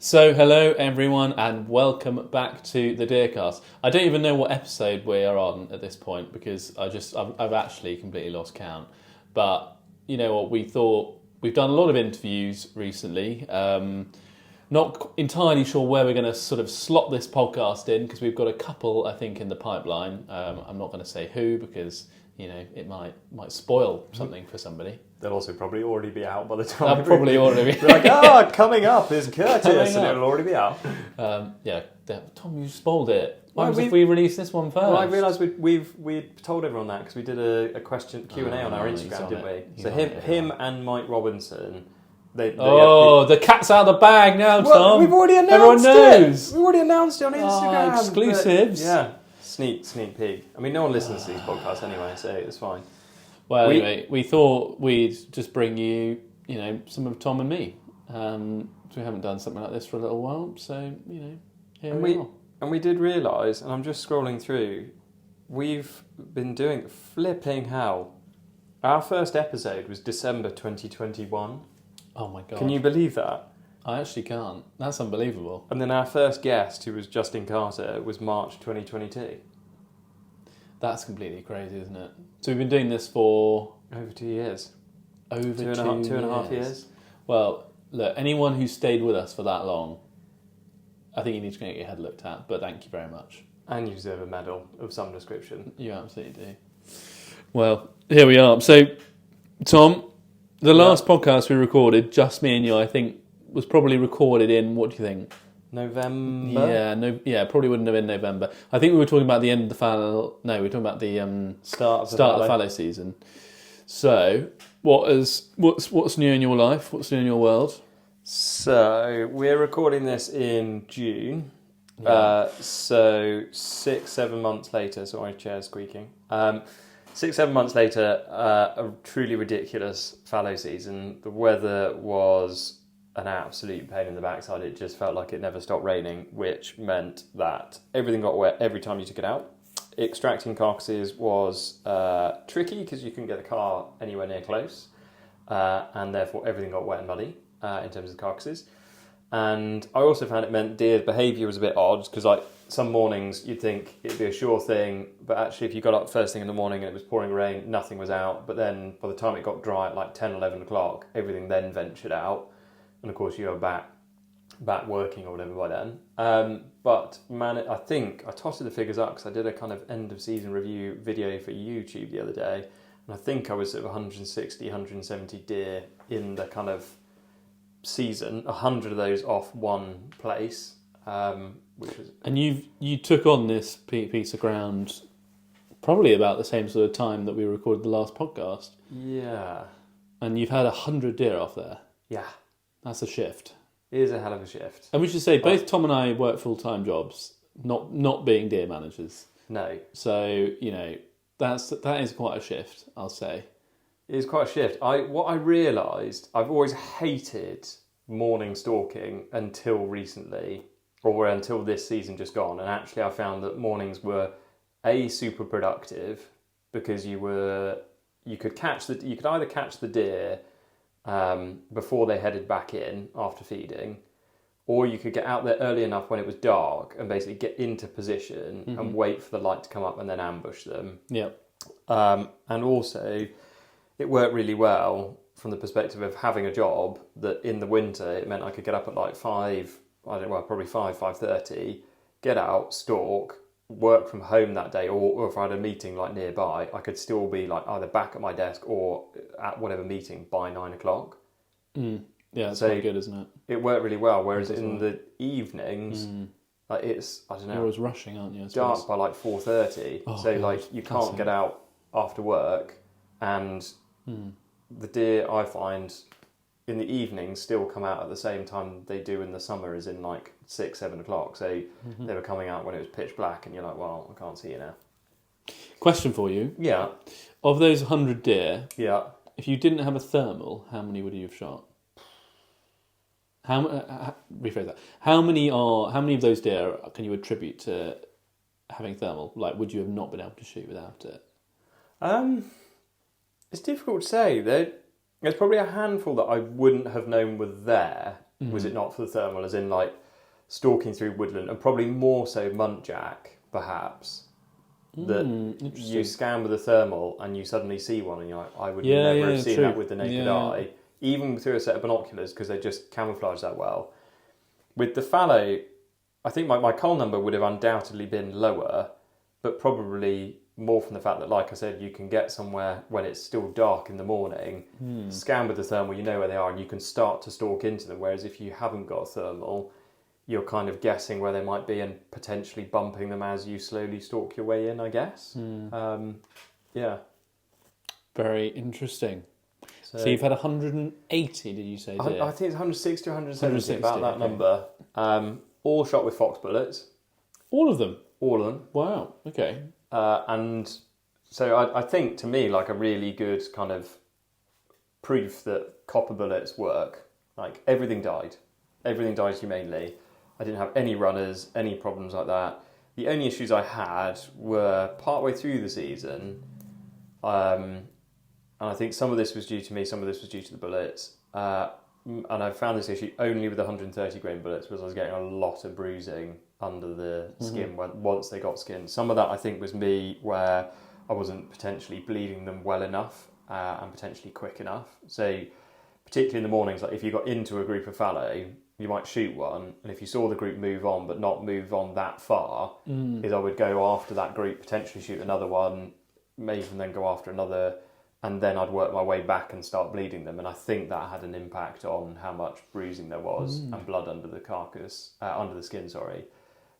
So, hello everyone, and welcome back to the Deercast. I don't even know what episode we are on at this point because I've actually completely lost count. But you know what? We thought we've done a lot of interviews recently. Not entirely sure where we're going to sort of slot this podcast in because we've got a couple, I think, in the pipeline. I'm not going to say who because it might spoil something for somebody. They'll also probably already be out by the time. They'll probably already be like, coming up is Curtis, and it'll already be out. Tom, you spoiled it. Why Well, if we release this one first? Well, I realised we told everyone that because we did a question Q&A on our Instagram, didn't we? So him and Mike Robinson. The cat's out of the bag now, Tom. Well, we've already announced Everyone knows. it. We've already announced it on Instagram. Exclusives. Yeah, sneak peek. I mean, no one listens to these podcasts anyway, so it's fine. Well, anyway, we thought we'd just bring you, some of Tom and me. We haven't done something like this for a little while, so, here we are. And we did realise, and I'm just scrolling through, we've been doing flipping hell. Our first episode was December 2021. Oh my God. Can you believe that? I actually can't. That's unbelievable. And then our first guest, who was Justin Carter, was March 2022. That's completely crazy, isn't it? So we've been doing this for... Over 2 years. Over two and a half years. Well, look, anyone who stayed with us for that long, I think you need to get your head looked at, but thank you very much. And you deserve a medal of some description. You absolutely do. Well, here we are. So, Tom, the last podcast we recorded, just me and you, I think, was probably recorded in, what do you think? November? Yeah, probably wouldn't have been November. I think we were talking about the end of the fallow... No, we were talking about the start of the fallow season. So, what's new in your life? What's new in your world? So, we're recording this in June. Yeah. So 6-7 months later, so my chair's squeaking. 6-7 months later, a truly ridiculous fallow season. The weather was an absolute pain in the backside. It just felt like it never stopped raining, which meant that everything got wet every time you took it out. Extracting carcasses was tricky because you couldn't get the car anywhere near close, and therefore everything got wet and muddy in terms of carcasses. And I also found it meant deer's behaviour was a bit odd because some mornings you'd think it'd be a sure thing, but actually if you got up first thing in the morning and it was pouring rain, nothing was out. But then by the time it got dry at 10, 11 o'clock, everything then ventured out. And of course you were back working or whatever by then. But man, I think I totted the figures up because I did a kind of end of season review video for YouTube the other day. And I think I was sort of 160, 170 deer in the kind of season, 100 of those off one place. Which was... And you took on this piece of ground probably about the same sort of time that we recorded the last podcast. Yeah. And you've had 100 deer off there. Yeah. That's a shift. It is a hell of a shift. And we should say both Tom and I work full-time jobs, not being deer managers. No. So, that is quite a shift, I'll say. It is quite a shift. What I realised, I've always hated morning stalking until recently, or until this season just gone. And actually I found that mornings were super productive because you could either catch the deer before they headed back in after feeding, or you could get out there early enough when it was dark and basically get into position and wait for the light to come up and then ambush them. Yep. And also, it worked really well from the perspective of having a job that in the winter it meant I could get up at 5:30, get out, stalk, work from home that day, or if I had a meeting nearby, I could still be either back at my desk or at whatever meeting by 9 o'clock. Yeah, it's very good, isn't it? It worked really well. Whereas in the evenings, it's, I don't know. You're always rushing, aren't you? Dark by 4:30. You can't get out after work, and the deer I find in the evenings still come out at the same time they do in the summer, as in 6-7 o'clock. So they were coming out when it was pitch black, and you're like, well, I can't see you now. Question for you. Yeah. Of those 100 deer, yeah, if you didn't have a thermal, how many would you have shot? Rephrase that. How many of those deer can you attribute to having thermal? Would you have not been able to shoot without it? It's difficult to say. There's probably a handful that I wouldn't have known were there was it not for the thermal, as in like stalking through woodland, and probably more so muntjac, perhaps, that you scan with a thermal and you suddenly see one and you're like, I would never have seen that with the naked eye, even through a set of binoculars, because they just camouflage that well. With the fallow, I think my cull number would have undoubtedly been lower, but probably more from the fact that, like I said, you can get somewhere when it's still dark in the morning, scan with the thermal, you know where they are, and you can start to stalk into them. Whereas if you haven't got a thermal, you're kind of guessing where they might be and potentially bumping them as you slowly stalk your way in, I guess. Yeah. Very interesting. So you've had 180, did you say, deer? I think it's 160 or 170, about that number. All shot with fox bullets. All of them? All of them. Wow, okay. And so I think, to me, like a really good kind of proof that copper bullets work. Like, everything died. Everything died humanely. I didn't have any runners, any problems like that. The only issues I had were partway through the season. And I think some of this was due to me, some of this was due to the bullets. And I found this issue only with the 130 grain bullets, because I was getting a lot of bruising under the skin once they got skinned. Some of that, I think, was me, where I wasn't potentially bleeding them well enough and potentially quick enough. So particularly in the mornings, like if you got into a group of fallow, you might shoot one, and if you saw the group move on but not move on that far, is I would go after that group, potentially shoot another one, maybe even then go after another, and then I'd work my way back and start bleeding them. And I think that had an impact on how much bruising there was and blood under the carcass, under the skin, sorry.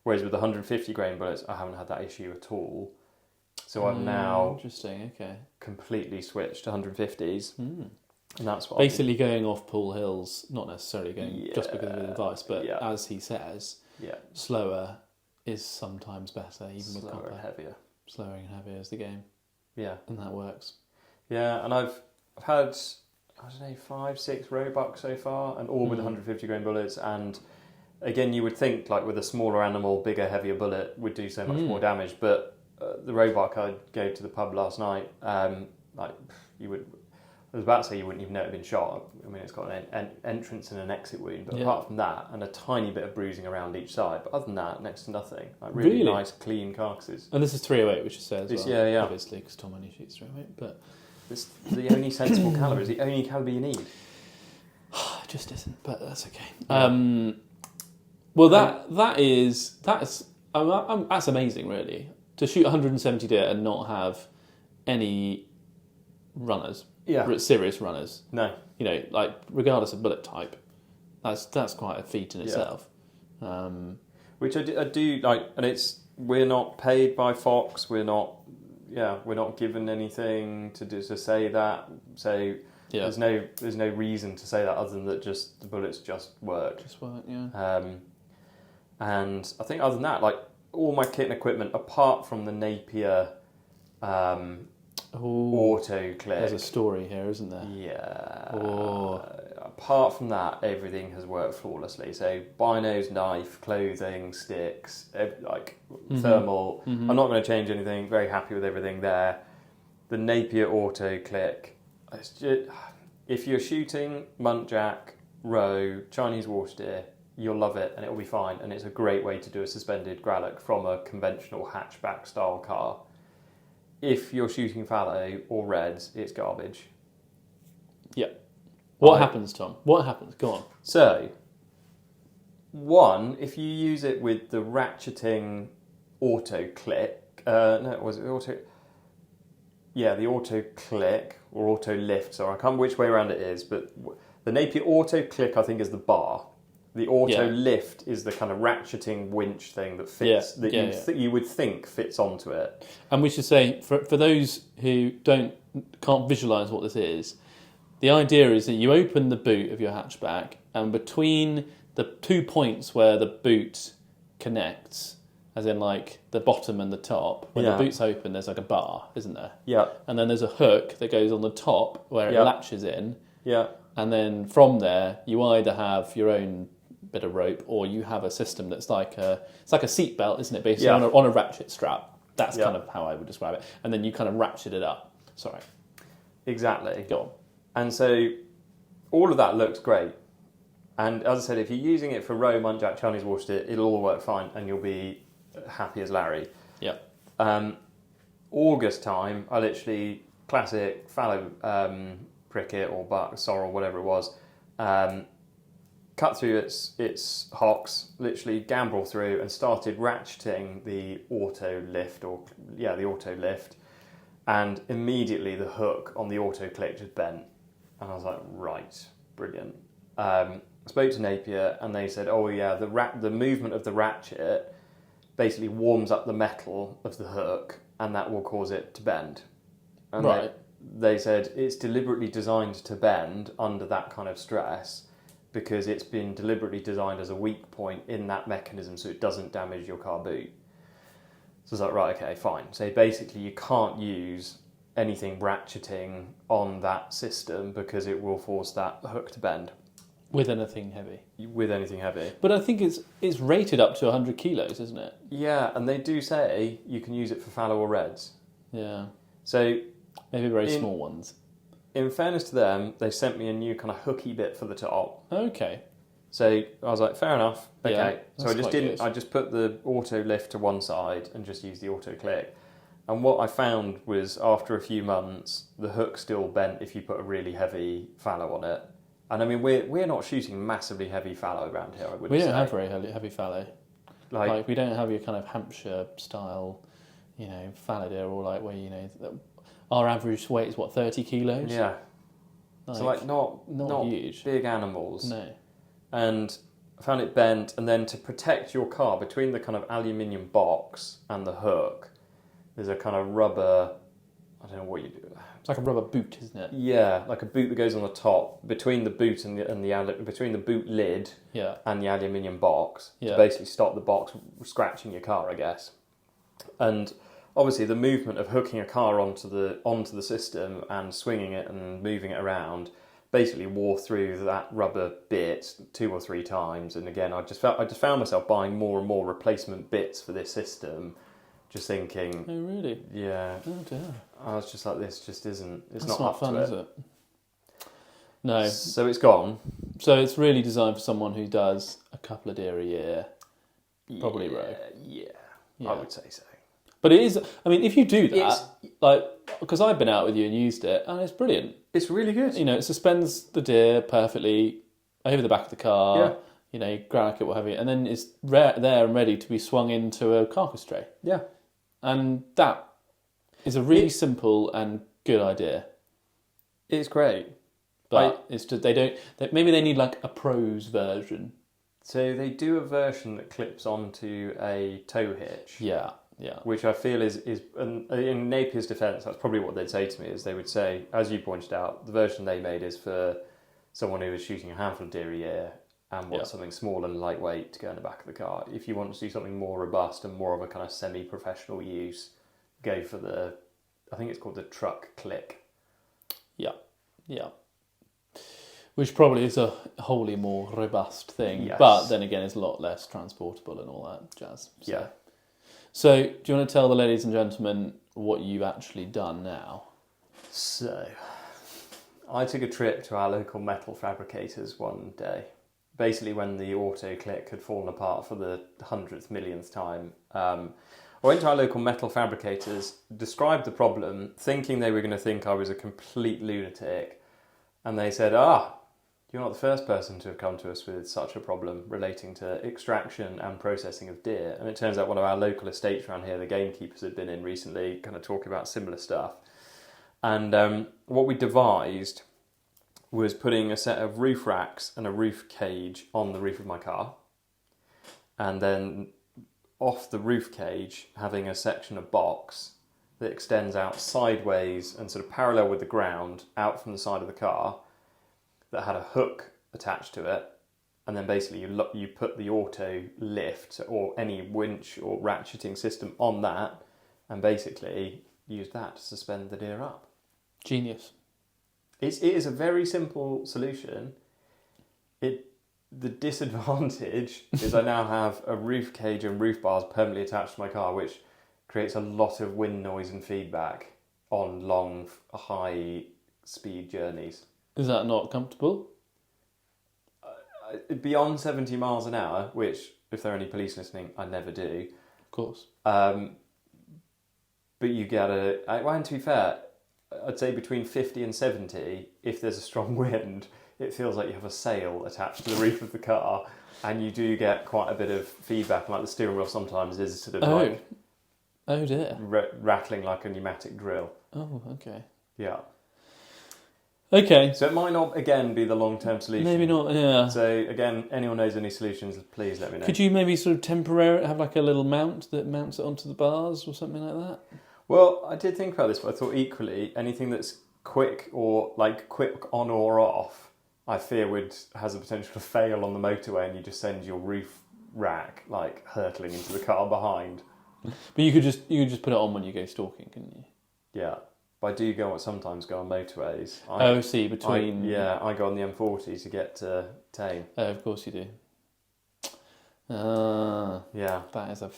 Whereas with the 150 grain bullets, I haven't had that issue at all. So I've now completely switched to 150s. And that's what basically going off Pool Hills, not necessarily going just because of the advice, but as he says, slower is sometimes better, even slower with copper. And heavier. Slower and heavier is the game. Yeah. And that works. Yeah, and I've had, I don't know, 5-6 roebuck so far, and all with 150 grain bullets. And again, you would think, like, with a smaller animal, bigger, heavier bullet would do so much more damage. But the roebuck, I go to the pub last night, like, you would, I was about to say you wouldn't even know it had been shot. I mean, it's got an entrance and an exit wound, but apart from that, and a tiny bit of bruising around each side, but other than that, next to nothing. Like, really nice, clean carcasses. And this is 308, which you say as well. Yeah. Obviously, because Tom only shoots 308, but it's the only sensible calibre. It's the only calibre you need. It just isn't, but that's okay. Well, that's amazing, really, to shoot 170 deer and not have any runners. Yeah. Serious runners. No. You know, like, regardless of bullet type, that's quite a feat in itself. Which I do like, and we're not paid by Fox. We're not given anything to say that. So there's no reason to say that other than that just the bullets just work. And I think other than that, like, all my kit and equipment, apart from the Napier auto click. There's a story here, isn't there? Yeah. Apart from that, everything has worked flawlessly. So binos, knife, clothing, sticks, thermal. I'm not going to change anything. Very happy with everything there. The Napier auto click. It's just, if you're shooting muntjac, roe, Chinese water deer, you'll love it and it'll be fine. And it's a great way to do a suspended gralloch from a conventional hatchback style car. If you're shooting fallow or reds, it's garbage. Yeah. What happens, Tom? What happens? Go on. So, one, if you use it with the ratcheting auto click, the auto click or auto lift, sorry, I can't remember which way around it is, but the Napier auto click, I think, is the bar. The auto lift is the kind of ratcheting winch thing that fits, you would think fits onto it. And we should say, for those who can't visualise what this is, the idea is that you open the boot of your hatchback, and between the 2 points where the boot connects, as in like the bottom and the top, when the boot's open, there's like a bar, isn't there? Yeah. And then there's a hook that goes on the top where it latches in. Yeah. And then from there, you either have your own bit of rope, or you have a system that's like a seat belt, isn't it? Basically on a ratchet strap. That's kind of how I would describe it. And then you kind of ratchet it up. Sorry. Exactly. Go on. And so all of that looks great. And as I said, if you're using it for roe, muntjac, Chinese water deer, it'll all work fine and you'll be happy as Larry. Yeah. August time, I literally, classic fallow pricket or buck, sorrel, whatever it was, cut through its hocks, literally gambrel through and started ratcheting the auto lift, and immediately the hook on the auto click just bent. And I was like, right, brilliant. Spoke to Napier and they said, oh yeah, the movement of the ratchet basically warms up the metal of the hook and that will cause it to bend. And right. They said it's deliberately designed to bend under that kind of stress because it's been deliberately designed as a weak point in that mechanism so it doesn't damage your car boot. So I was like, right, okay, fine. So basically you can't use anything ratcheting on that system because it will force that hook to bend. With anything heavy. With anything heavy. But I think it's rated up to 100 kilos, isn't it? Yeah, and they do say you can use it for fallow or reds. Yeah. So maybe very small ones. In fairness to them, they sent me a new kind of hooky bit for the top. Okay. So I was like, fair enough. Okay. Yeah, so I just didn't. I just put the auto lift to one side and just used the auto click. And what I found was after a few months, the hook still bent if you put a really heavy fallow on it. And I mean, we're not shooting massively heavy fallow around here, I would say. We don't have very heavy fallow. Like we don't have your kind of Hampshire style, fallow deer, or like where our average weight is 30 kilos. Yeah. So not huge, big animals. No. And I found it bent, and then to protect your car between the kind of aluminium box and the hook, there's a kind of rubber. I don't know what you do. It's like a rubber boot, isn't it? Yeah, like a boot that goes on the top between the boot and between the boot lid and the aluminium box to basically stop the box scratching your car, I guess. And obviously, the movement of hooking a car onto the system and swinging it and moving it around basically wore through that rubber bit 2 or 3 times. And again, I just found myself buying more and more replacement bits for this system. Just thinking... Oh, really? Yeah. Oh, dear. I was just like, this just isn't... It's That's not not up fun, to it. is it? No. So it's gone. So it's really designed for someone who does a couple of deer a year. Probably roe. Yeah, I would say so. But it is... I mean, if you do that, because I've been out with you and used it, and it's brilliant. It's really good. It suspends the deer perfectly over the back of the car. Yeah. Ground it, what have you, and then it's there and ready to be swung into a carcass tray. Yeah. And that is a really simple and good idea. It's great. But it's just maybe they need like a pros version. So they do a version that clips onto a tow hitch. Yeah. Which I feel is in Napier's defence, that's probably what they'd say to me, is they would say, as you pointed out, the version they made is for someone who is shooting a handful of deer a year and wants something small and lightweight to go in the back of the car. If you want to do something more robust and more of a kind of semi-professional use, go for I think it's called the truck click. Yeah. Which probably is a wholly more robust thing, yes. But then again, it's a lot less transportable and all that jazz. So. Yeah. So, do you want to tell the ladies and gentlemen what you've actually done now? So, I took a trip to our local metal fabricators one day. Basically, when the auto click had fallen apart for the 100th millionth time. I went to our local metal fabricators, described the problem, thinking they were going to think I was a complete lunatic. And they said, you're not the first person to have come to us with such a problem relating to extraction and processing of deer. And it turns out one of our local estates around here, the gamekeepers had been in recently, kind of talking about similar stuff. And what we devised was putting a set of roof racks and a roof cage on the roof of my car. And then off the roof cage, having a section of box that extends out sideways and sort of parallel with the ground out from the side of the car, that had a hook attached to it, and then basically you put the auto lift or any winch or ratcheting system on that, and basically use that to suspend the deer up. Genius. It is a very simple solution. The disadvantage is I now have a roof cage and roof bars permanently attached to my car, which creates a lot of wind noise and feedback on long, high speed journeys. Is that not comfortable? beyond 70 miles an hour, which, if there are any police listening, I never do. Of course. But you get and to be fair, I'd say between 50 and 70, if there's a strong wind, it feels like you have a sail attached to the roof of the car, and you do get quite a bit of feedback. Like the steering wheel sometimes is sort of like... Oh dear. Rattling like a pneumatic drill. Oh, okay. Yeah. Okay. So it might not, again, be the long-term solution. Maybe not, yeah. So, again, anyone knows any solutions, please let me know. Could you maybe sort of temporarily have like a little mount that mounts it onto the bars or something like that? Well, I did think about this, but I thought equally, anything that's quick on or off, I fear has the potential to fail on the motorway, and you just send your roof rack, like, hurtling into the car behind. But you could just put it on when you go stalking, couldn't you? Yeah. But I do sometimes go on motorways. I go on the M40 to get to Tame. Oh, of course you do. Yeah. That is a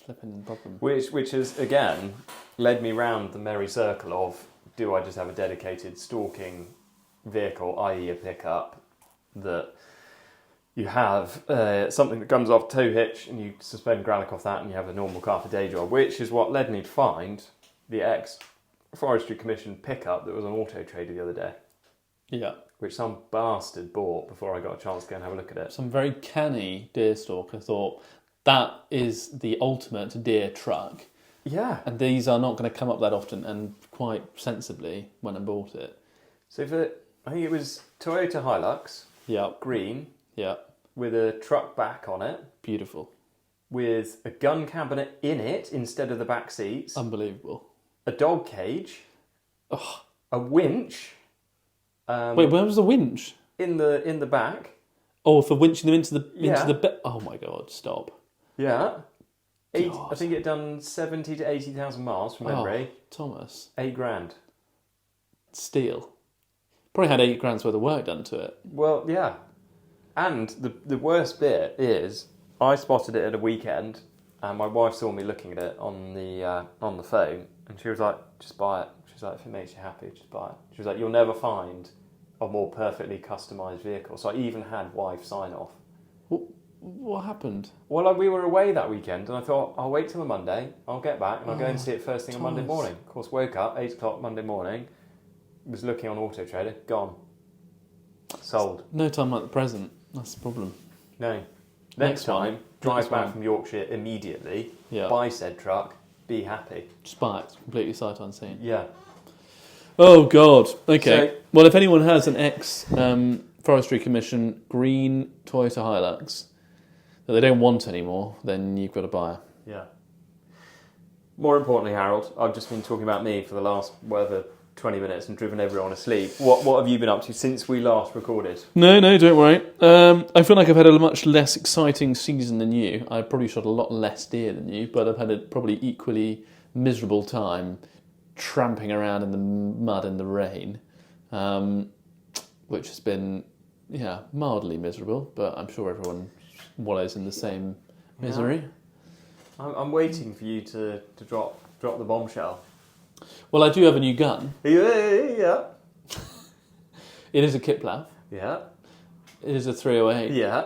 flipping problem. Which has, again, led me round the merry circle of, do I just have a dedicated stalking vehicle, i.e. a pickup, that you have something that comes off tow hitch and you suspend gralloch off that and you have a normal car for day job, which is what led me to find the Forestry Commission pickup that was on Auto Trader the other day. Yeah. Which some bastard bought before I got a chance to go and have a look at it. Some very canny deer stalker thought, that is the ultimate deer truck. Yeah. And these are not going to come up that often, and quite sensibly went and bought it. So I think it was Toyota Hilux. Yeah. Green. Yeah. With a truck back on it. Beautiful. With a gun cabinet in it instead of the back seats. Unbelievable. A dog cage, Oh. a winch. Wait, where was the winch? In the back. Oh, for winching them into the bed. Oh my God! Stop. Yeah. I God. think it done 70 to 80,000 miles from memory. Oh, Thomas. $8,000. Steal. Probably had $8,000 worth of work done to it. Well, yeah. And the worst bit is, I spotted it at a weekend, and my wife saw me looking at it on the phone. And she was like, just buy it. She was like, if it makes you happy, just buy it. She was like, you'll never find a more perfectly customised vehicle. So I even had wife sign off. What happened? Well, we were away that weekend, and I thought, I'll wait till the Monday, I'll get back, and I'll go and see it first thing on Monday morning. Of course, woke up, 8 o'clock Monday morning, was looking on Auto Trader, gone. Sold. No time like the present. That's the problem. No. Next time, drive back one. from Yorkshire immediately, Yeah. buy said truck, be happy. Just buy it. Completely sight unseen. Yeah. Oh, God. Okay. So- Well, if anyone has an ex-Forestry Commission green Toyota Hilux that they don't want anymore, then you've got to buy it. Yeah. More importantly, Harold, I've just been talking about me for the last, 20 minutes and driven everyone asleep. What have you been up to since we last recorded? No, don't worry. I feel like I've had a much less exciting season than you. I probably shot a lot less deer than you, but I've had a probably equally miserable time tramping around in the mud and the rain, which has been, mildly miserable, but I'm sure everyone wallows in the same misery. Yeah. I'm waiting for you to drop the bombshell. Well, I do have a new gun. Yeah. It is a Kiplau. Yeah. It is a 308. Yeah.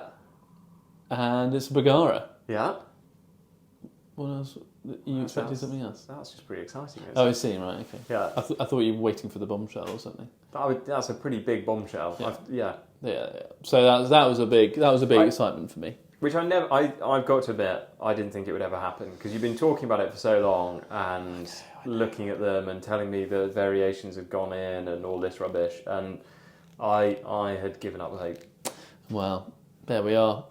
And it's a Bagara. Yeah. What else? You expecting something else? That's just pretty exciting. Oh, I see. Right. Okay. Yeah. I thought you were waiting for the bombshell or something. That's a pretty big bombshell. Yeah. So that was a big excitement for me. Which I've got to admit, I didn't think it would ever happen, because you've been talking about it for so long and looking at them and telling me the variations have gone in and all this rubbish, and I had given up hope. Well, there we are.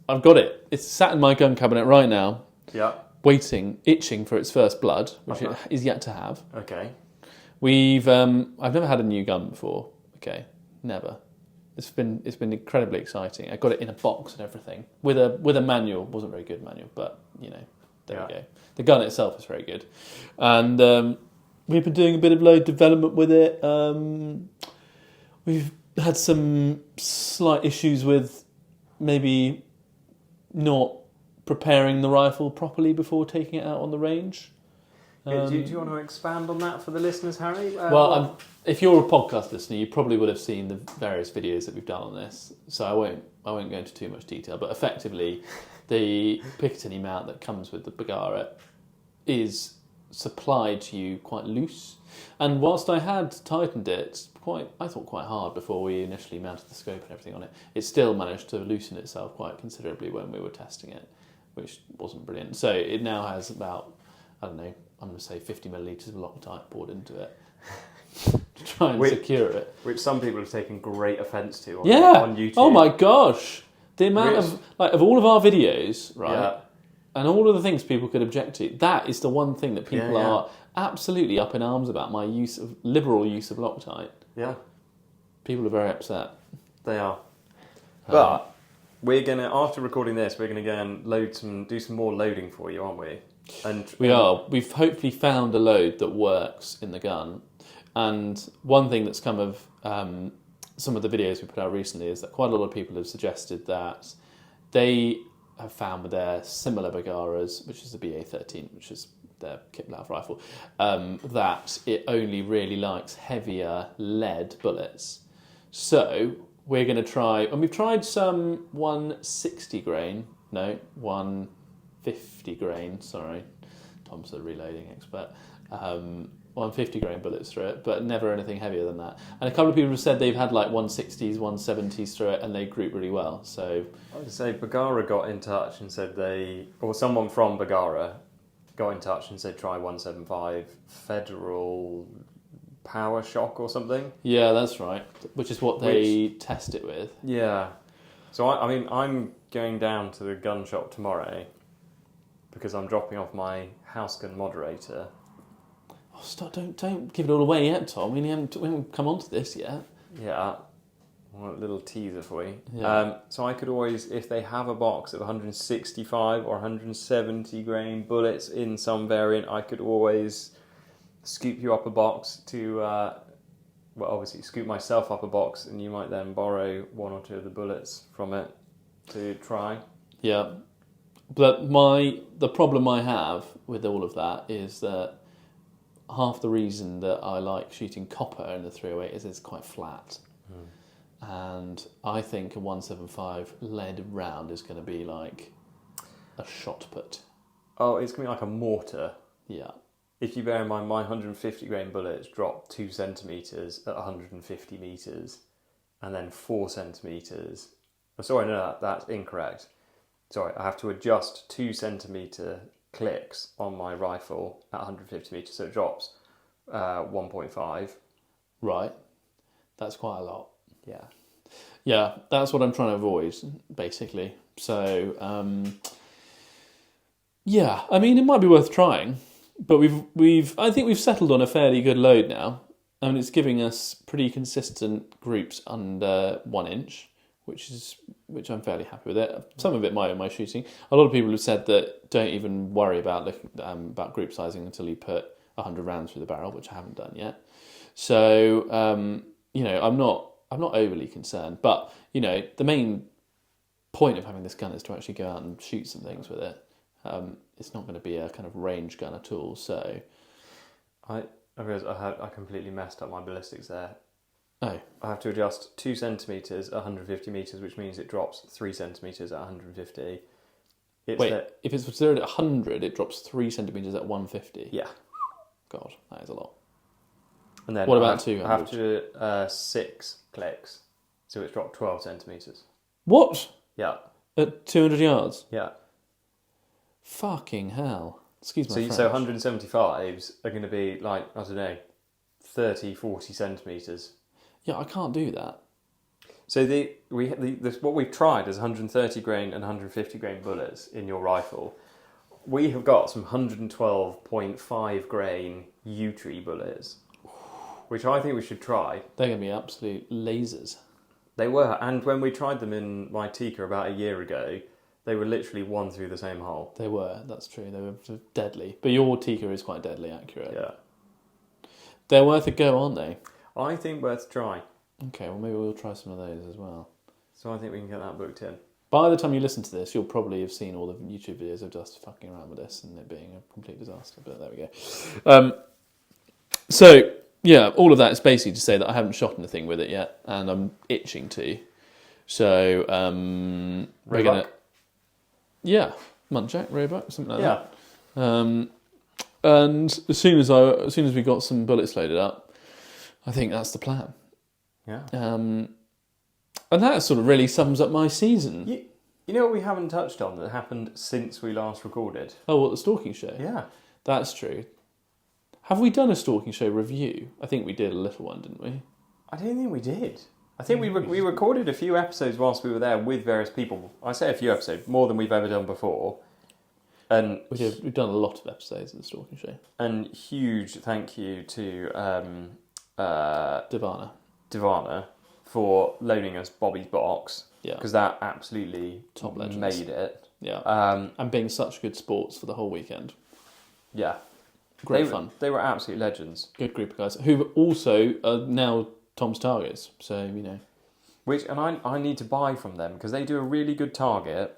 I've got it. It's sat in my gun cabinet right now. Yeah. Waiting, itching for its first blood, which it is yet to have. Okay. I've never had a new gun before. Okay, never. It's been incredibly exciting. I got it in a box and everything with a manual. It wasn't a very good manual, but there we go. The gun itself is very good, and we've been doing a bit of load development with it. We've had some slight issues with maybe not preparing the rifle properly before taking it out on the range. Do you want to expand on that for the listeners, Harry? If you're a podcast listener, you probably would have seen the various videos that we've done on this, so I won't go into too much detail. But effectively, the Picatinny mount that comes with the Bagara is supplied to you quite loose, and whilst I had tightened it quite hard before we initially mounted the scope and everything on it, it still managed to loosen itself quite considerably when we were testing it, which wasn't brilliant. So it now has about, I don't know, I'm going to say 50 millilitres of Loctite poured into it to try and secure it. Which some people have taken great offence to on YouTube. Oh my gosh. The amount of all of our videos, right, and all of the things people could object to, that is the one thing that people are absolutely up in arms about, my liberal use of Loctite. Yeah. People are very upset. They are. But we're going to, after recording this, we're going to go and do some more loading for you, aren't we? We are. We've hopefully found a load that works in the gun. And one thing that's come of some of the videos we put out recently is that quite a lot of people have suggested that they have found with their similar Bagaras, which is the BA-13, which is their Kiplow rifle, that it only really likes heavier lead bullets. So we're going to try, and we've tried some 150 grain, sorry, Tom's a reloading expert, 150 grain bullets through it, but never anything heavier than that. And a couple of people have said they've had like 160s, 170s through it, and they group really well. So I would say Bagara got in touch and said someone from Bagara got in touch and said try 175 Federal Power Shock or something. Yeah, that's right. Which is what they test it with. Yeah. So I'm going down to the gun shop tomorrow because I'm dropping off my house gun moderator. Oh, stop! Don't give it all away yet, Tom. We haven't come on to this yet. Yeah. Well, a little teaser for you. Yeah. So I could always, if they have a box of 165 or 170 grain bullets in some variant, I could always scoop you up a box to, obviously scoop myself up a box, and you might then borrow one or two of the bullets from it to try. Yeah. But the problem I have with all of that is that half the reason that I like shooting copper in the 308 is it's quite flat. And I think a 175 lead round is going to be like a shot put. Oh, it's going to be like a mortar. Yeah. If you bear in mind, my 150 grain bullets drop 2 centimetres at 150 metres, and then 4 centimetres. Oh, sorry, no, that's incorrect. Sorry, I have to adjust 2 centimetre clicks on my rifle at 150 metres, so it drops 1.5. Right. That's quite a lot. Yeah. Yeah, that's what I'm trying to avoid, basically. So, yeah, I mean, it might be worth trying, but I think we've settled on a fairly good load now. I mean, it's giving us pretty consistent groups under 1 inch, which I'm fairly happy with it. Some of it my shooting. A lot of people have said that don't even worry about group sizing until you put 100 rounds through the barrel, which I haven't done yet. So, I'm not overly concerned, but the main point of having this gun is to actually go out and shoot some things with it. It's not going to be a kind of range gun at all. So, I realised I completely messed up my ballistics there. Oh, I have to adjust 2 centimetres at 150 metres, which means it drops 3 centimetres at 150. If it's zeroed at 100, it drops 3 centimetres at 150? Yeah. God, that is a lot. And then what about 200? I have to do 6 clicks, so it's dropped 12 centimetres. What? Yeah. At 200 yards? Yeah. Fucking hell. Excuse my French. So 175s are going to be like, I don't know, 30, 40 centimetres. Yeah, I can't do that. So what we've tried is 130 grain and 150 grain bullets in your rifle. We have got some 112.5 grain U-tree bullets, which I think we should try. They're going to be absolute lasers. They were, and when we tried them in my Tikka about a year ago, they were literally one through the same hole. They were, that's true. They were deadly. But your Tikka is quite deadly accurate. Yeah. They're worth a go, aren't they? I think worth a try. Okay, well maybe we'll try some of those as well. So I think we can get that booked in. By the time you listen to this, you'll probably have seen all the YouTube videos of us fucking around with this and it being a complete disaster. But there we go. So yeah, all of that is basically to say that I haven't shot anything with it yet, and I'm itching to. So we're gonna, Muntjac, Roebuck, something like that. And as soon as we got some bullets loaded up, I think that's the plan. Yeah. And that sort of really sums up my season. You know what we haven't touched on that happened since we last recorded? Oh, what, the Stalking show? Yeah. That's true. Have we done a Stalking show review? I think we did a little one, didn't we? I don't think we did. I think we recorded a few episodes whilst we were there with various people. I say a few episodes, more than we've ever done before. And we've done a lot of episodes of the Stalking show. And huge thank you to Divana for loaning us Bobby's box. Yeah. Because that absolutely top legends. Made it. Yeah. And being such good sports for the whole weekend. Yeah. Great fun. They were absolute legends. Good group of guys who also are now Tom's targets. So, you know. And I need to buy from them because they do a really good target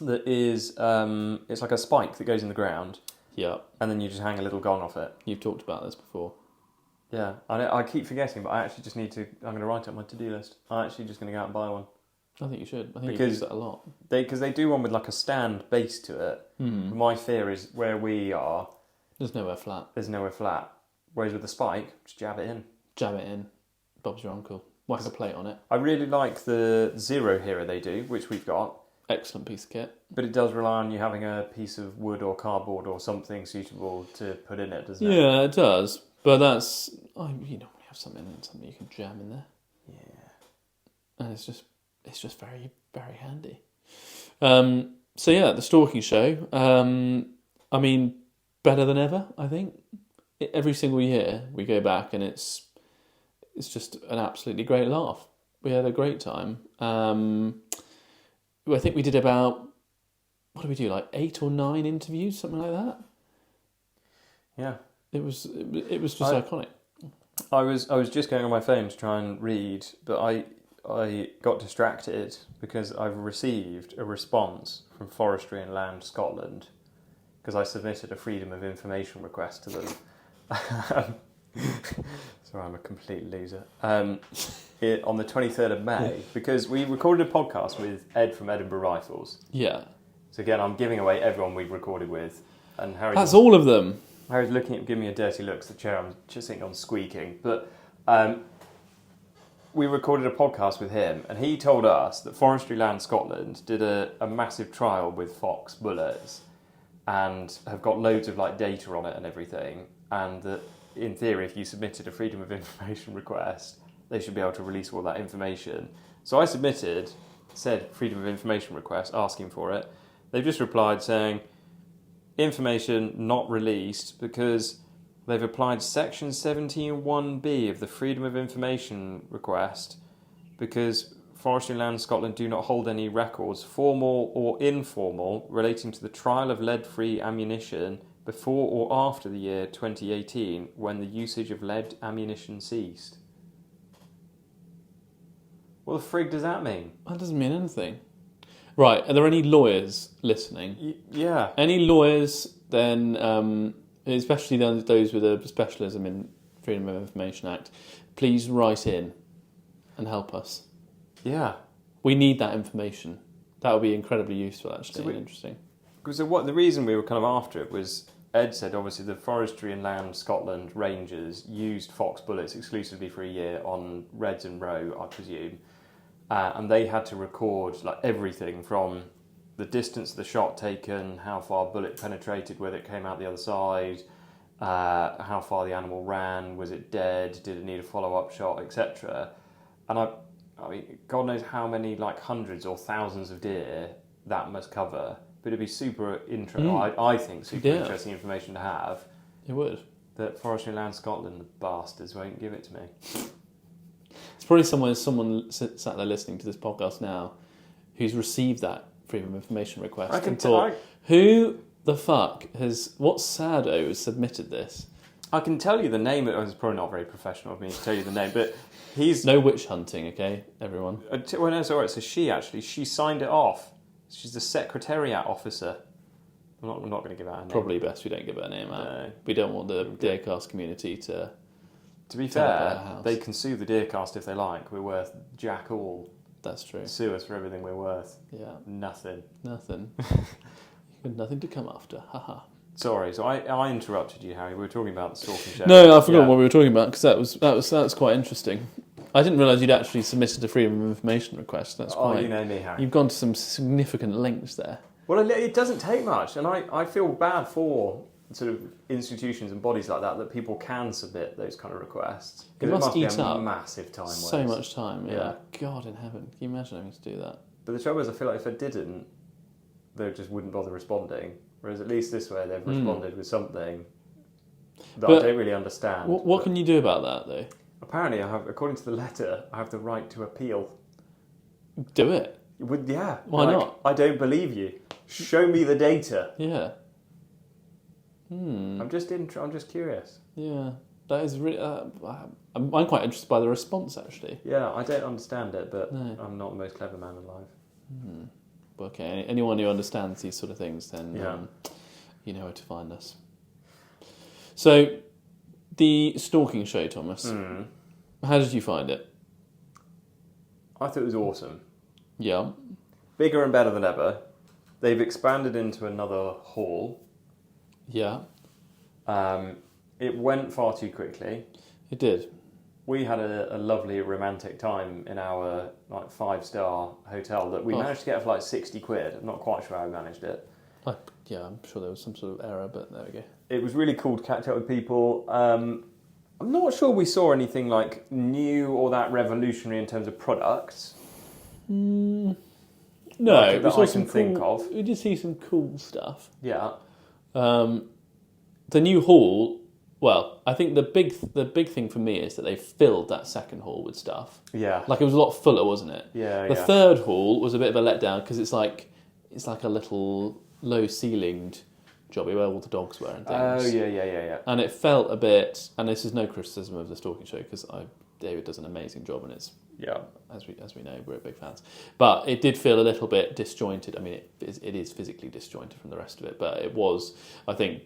that is, it's like a spike that goes in the ground. Yeah. And then you just hang a little gun off it. You've talked about this before. Yeah. I keep forgetting, but I actually just need to, I'm going to write it on my to-do list. I'm actually just going to go out and buy one. I think you should. I think you use that a lot. Because they do one with like a stand base to it. Mm. My fear is where we are. There's nowhere flat. Whereas with the spike, just jab it in. Jab it in. Bob's your uncle. Whack a plate on it. I really like the Zero Hero they do, which we've got. Excellent piece of kit. But it does rely on you having a piece of wood or cardboard or something suitable to put in it, doesn't it? Yeah, it does. But that's... you normally have something you can jam in there. Yeah. And it's just very, very handy. So yeah, the Stalking show. I mean, better than ever, I think. Every single year we go back and it's just an absolutely great laugh. We had a great time. I think we did about, what did we do, like 8 or 9 interviews, something like that? Yeah. It was just iconic. I was just going on my phone to try and read, but I got distracted because I've received a response from Forestry and Land Scotland because I submitted a Freedom of Information request to them. Sorry, I'm a complete loser. On the 23rd of May, because we recorded a podcast with Ed from Edinburgh Rifles. Yeah. So again, I'm giving away everyone we've recorded with. And Harry. That's all of them. Harry's looking at giving me a dirty look, so the chair I'm just sitting on squeaking. But we recorded a podcast with him, and he told us that Forestry Land Scotland did a massive trial with Fox bullets and have got loads of like data on it and everything, and that in theory, if you submitted a Freedom of Information request, they should be able to release all that information. So I said Freedom of Information request, asking for it. They've just replied saying, information not released because they've applied Section 17(1)(b) of the Freedom of Information request because Forestry and Land Scotland do not hold any records, formal or informal, relating to the trial of lead-free ammunition before or after the year 2018 when the usage of lead ammunition ceased. What the frig does that mean? That doesn't mean anything. Right, are there any lawyers listening? Yeah. Any lawyers, then, especially those with a specialism in Freedom of Information Act, please write in and help us. Yeah. We need that information. That would be incredibly useful, actually, and interesting. Because the reason we were kind of after it was, Ed said obviously the Forestry and Land Scotland Rangers used Fox bullets exclusively for a year on Reds and Roe, I presume. And they had to record like everything from the distance of the shot taken, how far a bullet penetrated, whether it came out the other side, how far the animal ran, was it dead, did it need a follow-up shot, etc. And I mean, God knows how many like hundreds or thousands of deer that must cover. But it'd be super interesting, I think, super interesting information to have. It would. That Forestry and Land Scotland, the bastards, won't give it to me. It's probably someone sat there listening to this podcast now who's received that Freedom of Information request and thought, who the fuck what sado has submitted this? I can tell you the name, it's probably not very professional of me to tell you the name, but No witch hunting, okay, everyone. Well, no, it's all right. So she signed it off. She's the secretariat officer. I'm not going to give out her name. Probably best we don't give her name out. No. We don't want the Deercast community to... To be fair, they can sue the Deercast if they like. We're worth jack all. That's true. Sue us for everything we're worth. Yeah. Nothing. Nothing. You've got nothing to come after. Haha. Sorry, so I interrupted you, Harry. We were talking about the Stalking show. No, I forgot what we were talking about because that was quite interesting. I didn't realise you'd actually submitted a freedom of information request. That's quite. You know me, Harry. You've gone to some significant lengths there. Well, it doesn't take much, and I feel bad for sort of institutions and bodies like that people can submit those kind of requests. It must be eat up massive time waste. So much time, yeah. God in heaven, can you imagine having to do that? But the trouble is, I feel like if I didn't, they just wouldn't bother responding. Whereas at least this way, they've responded with something that I don't really understand. What can you do about that, though? Apparently, according to the letter, I have the right to appeal. Do it. Why not? I don't believe you. Show me the data. Yeah. I'm just curious. Yeah, that is really. I'm quite interested by the response, actually. Yeah, I don't understand it, but I'm not the most clever man alive. Okay, anyone who understands these sort of things, then you know where to find us. So, the Stalking show, Thomas. How did you find it? I thought it was awesome. Yeah. Bigger and better than ever. They've expanded into another hall. Yeah. It went far too quickly. It did. We had a lovely romantic time in our 5-star hotel that we managed to get for £60. I'm not quite sure how we managed it. I'm sure there was some sort of error, but there we go. It was really cool to catch up with people. I'm not sure we saw anything new or that revolutionary in terms of products. No, that I can think of. We did see some cool stuff. Yeah. The new hall. Well, I think the big thing for me is that they filled that second hall with stuff. Yeah. It was a lot fuller, wasn't it? Yeah. The third hall was a bit of a letdown because it's like a little low-ceilinged jobby where all the dogs were and things. Oh, yeah. And it felt a bit, and this is no criticism of the Stalking show because David does an amazing job and it's, as we know, we're big fans. But it did feel a little bit disjointed. I mean, it is physically disjointed from the rest of it, but it was, I think,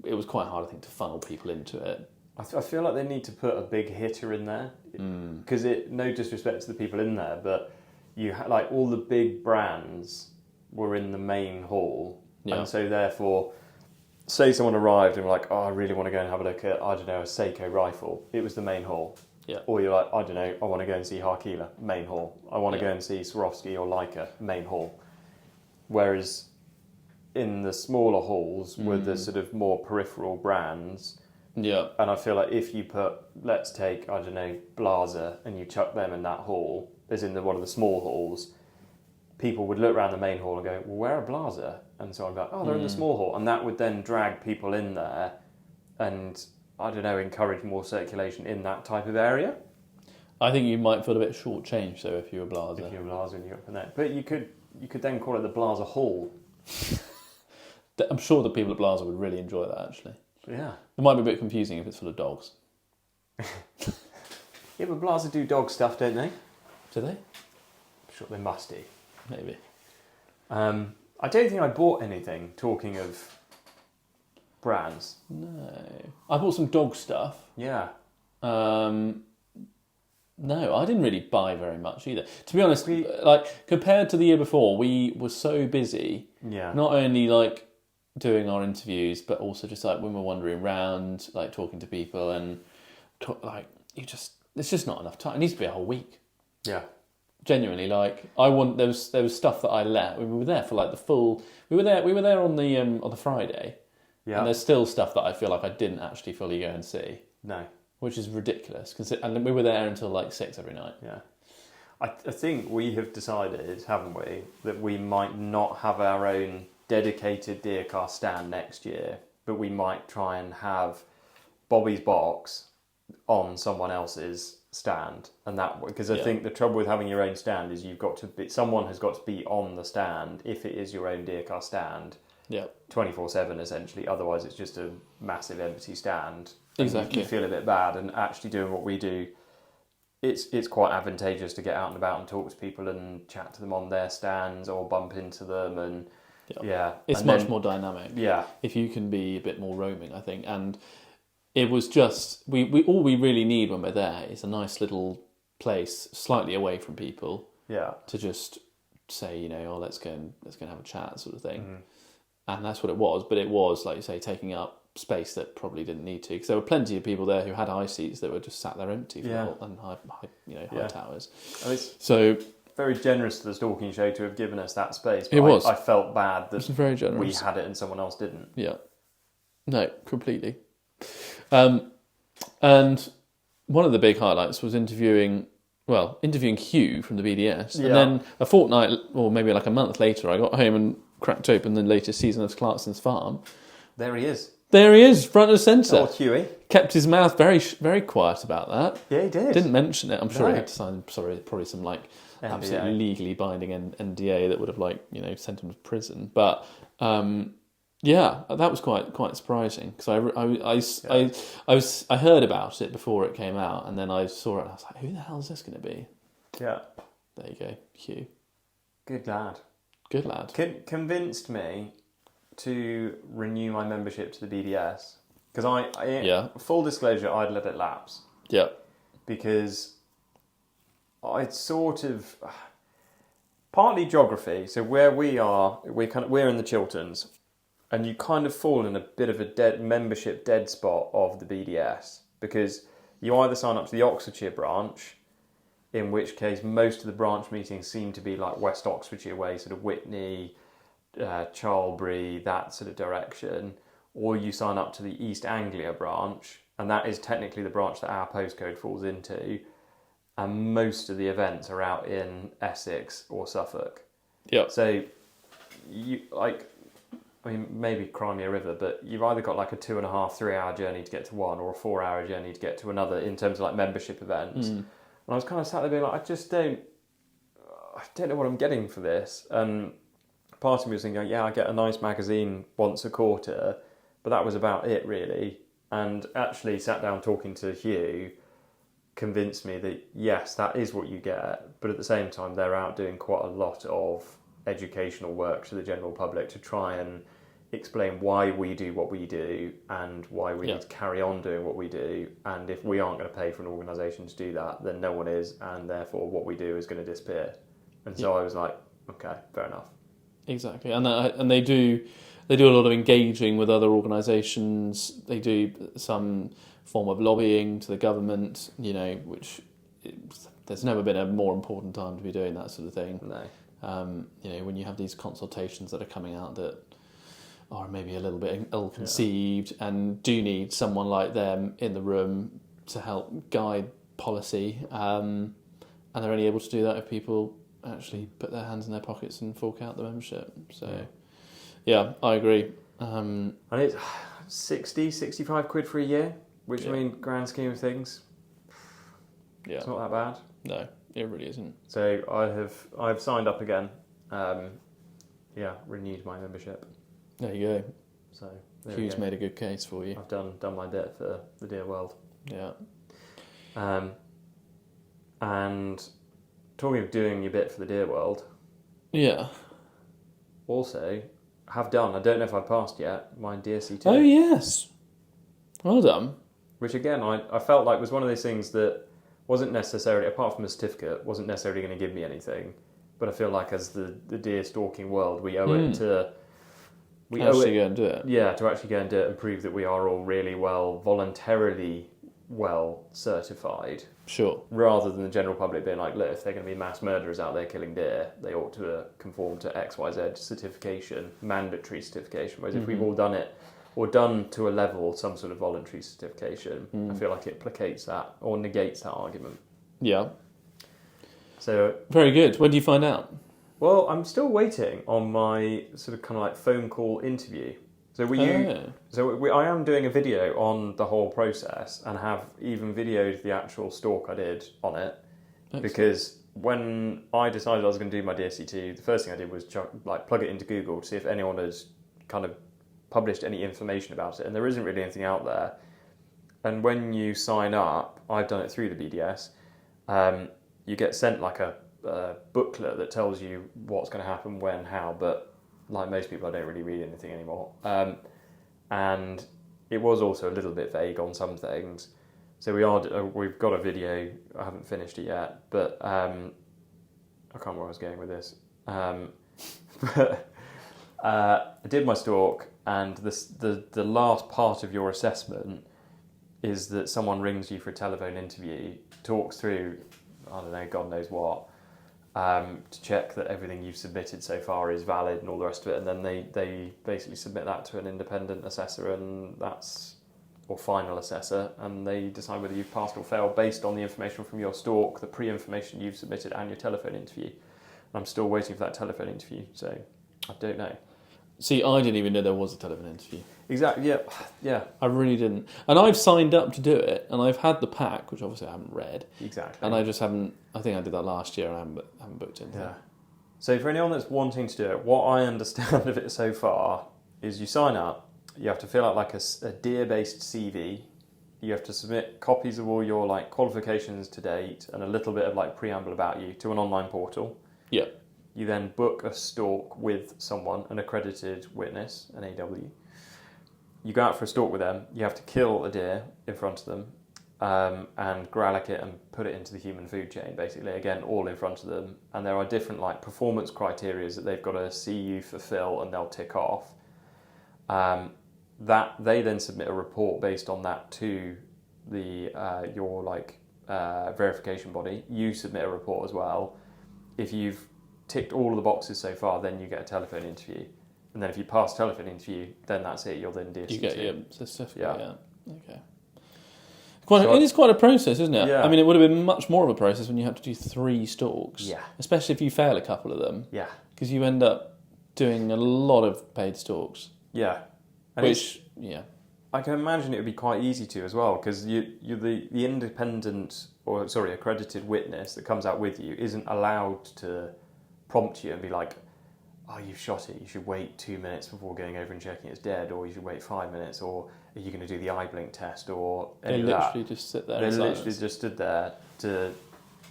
it was quite hard, to funnel people into it. I feel like they need to put a big hitter in there because no disrespect to the people in there, but you all the big brands were in the main hall, and so therefore, say someone arrived and were like, "Oh, I really want to go and have a look at a Seiko rifle." It was the main hall. Yeah. Or you're like, I want to go and see Harkila, main hall. I want to go and see Swarovski or Leica, main hall. Whereas in the smaller halls were the sort of more peripheral brands. Yeah. And I feel like if you put, let's take, Blaser, and you chuck them in that hall, as in one of the small halls, people would look around the main hall and go, well, where are Blaser? And so I'd be like, oh, they're in the small hall. And that would then drag people in there and, encourage more circulation in that type of area. I think you might feel a bit shortchanged, though, if you were Blaser. If you were Blaser and you got from there. But you could then call it the Blaser Hall. I'm sure the people at Blaser would really enjoy that, actually. Yeah. It might be a bit confusing if it's full of dogs. Yeah, but Blaser do dog stuff, don't they? Do they? I'm sure they must do. Maybe. I don't think I bought anything, talking of brands. No. I bought some dog stuff. Yeah. No, I didn't really buy very much either. To be honest, compared to the year before, we were so busy. Yeah. Not only doing our interviews, but also just when we're wandering around, talking to people, and it's just not enough time. It needs to be a whole week. Yeah. Genuinely, there was stuff that I let. We were there for the full. We were there on the Friday. Yeah. And there's still stuff that I feel like I didn't actually fully go and see. No. Which is ridiculous, and we were there until 6 every night. Yeah. I think we have decided, haven't we, that we might not have our own dedicated Deercast stand next year, but we might try and have Bobby's box on someone else's stand, and that because I think the trouble with having your own stand is someone has got to be on the stand if it is your own Deercast stand. Yeah. 24/7 essentially. Otherwise, it's just a massive empty stand. Exactly. You feel a bit bad, and actually doing what we do it's quite advantageous to get out and about and talk to people and chat to them on their stands or bump into them and it's and much more dynamic. Yeah, if you can be a bit more roaming, I think. And it was just we all we really need when we're there is a nice little place slightly away from people. Yeah. To just say, let's go and have a chat, sort of thing. And that's what it was. But it was, like you say, taking up space that probably didn't need to, because there were plenty of people there who had high seats that were just sat there empty and high towers. And it's so very generous to the Stalking show to have given us that space. But it was. I felt bad that it was very generous. We had it and someone else didn't. Yeah. No, completely. And one of the big highlights was interviewing Hugh from the BDS. And then a fortnight, or maybe like a month later, I got home and cracked open the latest season of Clarkson's Farm. There he is. There he is, front and centre. Oh, Huey. Kept his mouth very, very quiet about that. Yeah, he did. Didn't mention it. I'm sure he had to sign, probably some absolutely legally binding NDA that would have sent him to prison. But that was quite surprising, because I heard about it before it came out, and then I saw it and I was like, who the hell is this going to be? Yeah. There you go, Hugh. Good lad. Good lad. Convinced me to renew my membership to the BDS, because full disclosure, I'd let it lapse. Yeah. Because I'd sort of partly geography. So where we are, we're in the Chilterns, and you kind of fall in a bit of a membership dead spot of the BDS, because you either sign up to the Oxfordshire branch, in which case most of the branch meetings seem to be like West Oxfordshire way, sort of Witney, Charlbury, that sort of direction, or you sign up to the East Anglia branch, and that is technically the branch that our postcode falls into, and most of the events are out in Essex or Suffolk. Yeah. So you maybe Crimea River, but you've either got like a 2.5-3 hour journey to get to one, or a 4 hour journey to get to another in terms of like membership events. And I was kind of sat there being like, I don't know what I'm getting for this. And part of me was thinking, I get a nice magazine once a quarter, but that was about it really. And actually sat down talking to Hugh convinced me that yes, that is what you get, but at the same time they're out doing quite a lot of educational work to the general public to try and explain why we do what we do and why we need to carry on doing what we do, and if we aren't going to pay for an organisation to do that, then no one is, and therefore what we do is going to disappear. And so I was like, okay, fair enough. Exactly, and they do a lot of engaging with other organisations. They do some form of lobbying to the government, which there's never been a more important time to be doing that sort of thing. No. When you have these consultations that are coming out that are maybe a little bit ill-conceived and do need someone like them in the room to help guide policy, and they're only able to do that if people actually put their hands in their pockets and fork out the membership. So, I agree. And it's 65 quid for a year, which I mean, grand scheme of things, it's not that bad. No, it really isn't. So I've signed up again. Renewed my membership. There you go. So Hugh's made a good case for you. I've done my bit for the dear world. Yeah. And talking of doing your bit for the dear world. Yeah. Also, have done. I don't know if I've passed yet. My DSC2. Oh yes. Well done. Which again, I felt like was one of those things that wasn't necessarily, apart from a certificate, wasn't necessarily going to give me anything. But I feel like as the deer stalking world, we owe it to. We actually go and do it. Yeah, to actually go and do it and prove that we are all really voluntarily well certified. Sure. Rather than the general public being like, look, if they're going to be mass murderers out there killing deer, they ought to conform to XYZ certification, mandatory certification. Whereas if we've all done it, or done to a level some sort of voluntary certification, I feel like it placates that or negates that argument. Yeah. So very good. When do you find out? Well, I'm still waiting on my sort of kind of like phone call interview. So I am doing a video on the whole process and have even videoed the actual stalk I did on it. Excellent. Because when I decided I was going to do my DSC2, the first thing I did was plug it into Google to see if anyone had kind of published any information about it, and there isn't really anything out there. And when you sign up, I've done it through the BDS, you get sent like a booklet that tells you what's going to happen, when, how, but like most people, I don't really read anything anymore. And it was also a little bit vague on some things. So we've got a video. I haven't finished it yet, but I can't remember where I was going with this. But I did my stalk, and the last part of your assessment is that someone rings you for a telephone interview, talks through, I don't know, God knows what, to check that everything you've submitted so far is valid and all the rest of it, and then they basically submit that to an independent assessor, and or final assessor, and they decide whether you've passed or failed based on the information from your stalk, the pre-information you've submitted, and your telephone interview. And I'm still waiting for that telephone interview, so I don't know. See, I didn't even know there was a telephone interview. Exactly, yeah. I really didn't. And I've signed up to do it, and I've had the pack, which obviously I haven't read. Exactly. And I just haven't, I think I did that last year, and I haven't booked it. Yeah. So for anyone that's wanting to do it, what I understand of it so far is you sign up, you have to fill out like a Deer-based CV, you have to submit copies of all your like qualifications to date and a little bit of like preamble about you to an online portal. Yeah. You then book a stalk with someone, an accredited witness, an AW. You go out for a stalk with them. You have to kill a deer in front of them and gralloch it and put it into the human food chain, basically. Again, all in front of them. And there are different like performance criteria that they've got to see you fulfill, and they'll tick off. That they then submit a report based on that to the your like verification body. You submit a report as well. If you've ticked all of the boxes so far, then you get a telephone interview, and then if you pass a telephone interview, then that's it. You're then DSC2. You get your certificate. Yeah. Okay. So it is quite a process, isn't it? Yeah. I mean, it would have been much more of a process when you had to do 3 stalks. Yeah. Especially if you fail a couple of them. Yeah. Because you end up doing a lot of paid stalks. Yeah. And I can imagine it would be quite easy to as well, because you're the independent, accredited witness that comes out with you isn't allowed to prompt you and be like, oh, you've shot it, you should wait 2 minutes before going over and checking it's dead, or you should wait 5 minutes, or are you going to do the eye blink test, or any of that. They literally just sit there They in literally silence. just stood there to...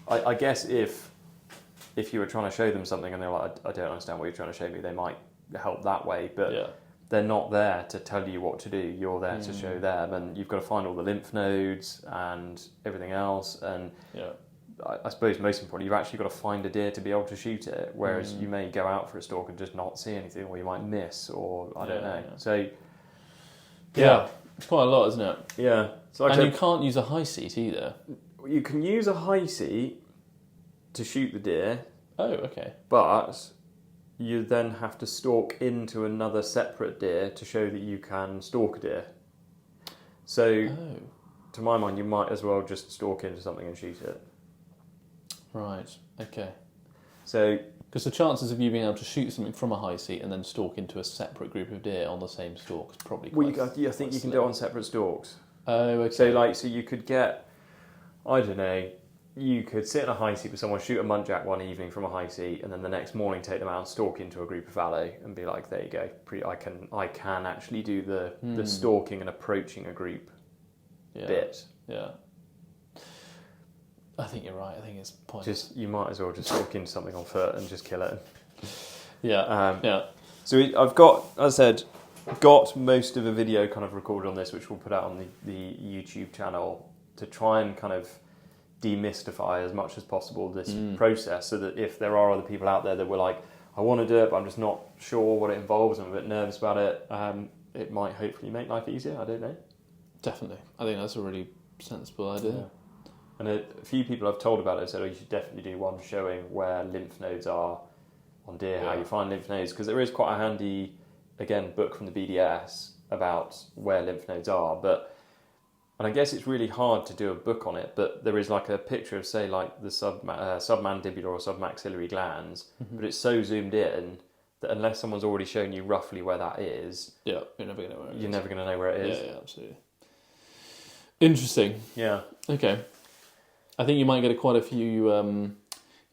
I guess if you were trying to show them something and they're like, I don't understand what you're trying to show me, they might help that way, but they're not there to tell you what to do. You're there to show them, and you've got to find all the lymph nodes and everything else, and I suppose most importantly, you've actually got to find a deer to be able to shoot it, whereas you may go out for a stalk and just not see anything, or you might miss, or I don't know. Yeah. So, It's quite a lot, isn't it? Yeah. So and you can't use a high seat either. You can use a high seat to shoot the deer. Oh, okay. But you then have to stalk into another separate deer to show that you can stalk a deer. So, to my mind, you might as well just stalk into something and shoot it. Right, okay. So, because the chances of you being able to shoot something from a high seat and then stalk into a separate group of deer on the same stalk is probably quite... I think you can do it on separate stalks. Oh, okay. So you could get, I don't know, you could sit in a high seat with someone, shoot a muntjac one evening from a high seat, and then the next morning take them out and stalk into a group of fallow and be like, there you go. I can actually do the stalking and approaching a group bit. Yeah. I think you're right. I think it's pointless. You might as well just stalk into something on foot and just kill it. Yeah. So I've got, as I said, most of a video kind of recorded on this, which we'll put out on the YouTube channel to try and kind of demystify as much as possible this process, so that if there are other people out there that were like, I want to do it, but I'm just not sure what it involves, I'm a bit nervous about it, it might hopefully make life easier. I don't know. Definitely. I think that's a really sensible idea. Yeah. And a few people I've told about it said, you should definitely do one showing where lymph nodes are on deer, how you find lymph nodes, because there is quite a handy, again, book from the BDS about where lymph nodes are. And I guess it's really hard to do a book on it, but there is like a picture of, say, like the submandibular or submaxillary glands, but it's so zoomed in that unless someone's already shown you roughly where that is, you're never going to know where it is. You're never going to know where it is. Yeah, absolutely. Interesting. Yeah. Okay. I think you might get quite a few. You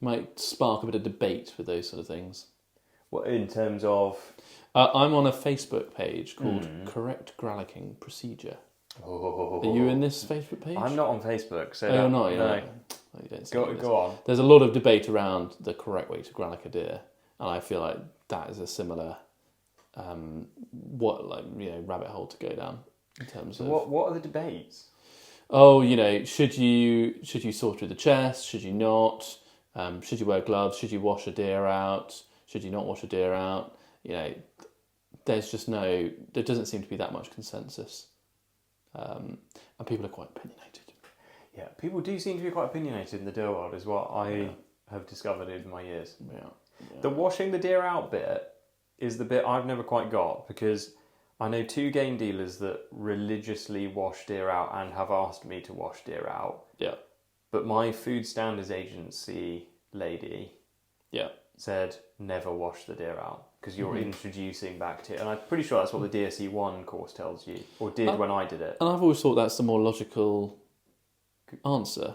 might spark a bit of debate with those sort of things. What in terms of? I'm on a Facebook page called Correct Gralloching Procedure. Oh. Are you in this Facebook page? I'm not on Facebook, so you're not. No. Like, you don't see Go on. There's a lot of debate around the correct way to gralloch a deer, and I feel like that is a similar rabbit hole to go down in terms of what are the debates? Oh, should you saw through the chest? Should you not? Should you wear gloves? Should you wash a deer out? Should you not wash a deer out? There doesn't seem to be that much consensus, and people are quite opinionated. Yeah, people do seem to be quite opinionated in the deer world, is what I have discovered over my years. Yeah. The washing the deer out bit is the bit I've never quite got, because I know 2 game dealers that religiously wash deer out and have asked me to wash deer out. Yeah. But my food standards agency lady said never wash the deer out because you're introducing bacteria. And I'm pretty sure that's what the DSE1 course tells you, or did when I did it. And I've always thought that's the more logical answer.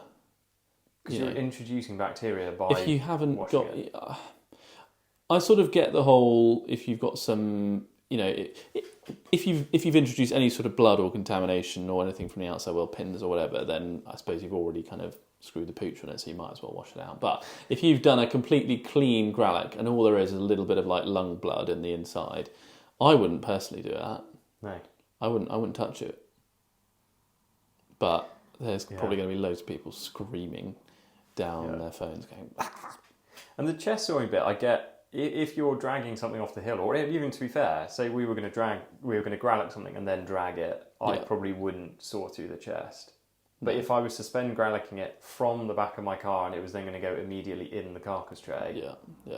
Because you're introducing bacteria by if you haven't got it. I sort of get the whole, if you've got some, if you've introduced any sort of blood or contamination or anything from the outside world, pins or whatever, then I suppose you've already kind of screwed the pooch on it, so you might as well wash it out. But if you've done a completely clean gralloch and all there is a little bit of like lung blood in the inside, I wouldn't personally do that. No. I wouldn't touch it. But there's probably going to be loads of people screaming down their phones going... And the chest sawing bit, I get, if you're dragging something off the hill, or even to be fair, say we were going to gralloch something and then drag it, I probably wouldn't saw through the chest. But if I was to spend gralloching it from the back of my car and it was then going to go immediately in the carcass tray,